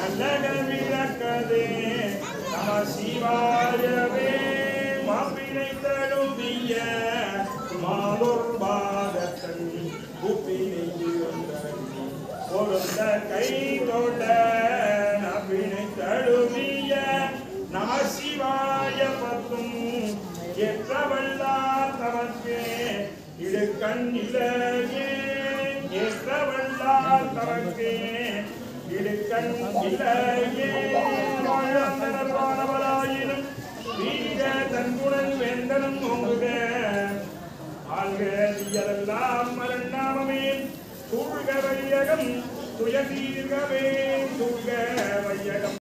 நல்லகவிழக்கதே நம சிவாயவே மாப்பினை தழுவிய மாலோர் பாதத்தன் உப்பினை பொருந்த கை தொட நபினை தழுவிய நம சிவாய பத்தும் ஏற்றவல்லார் தமக்கே இடுக்கண் இளையே ஏற்றவல்லார் தமக்கே இடுக்கண் இளையே வாழ்ந்தனவானவராயினும் வீக தன்குணன் வேந்தனும் ஓங்குக ஆள்க தீயரெல்லாம் மரண்ணாமமே சூழ்க வையகம் துயதீர்கவே சூழ்க வையகம்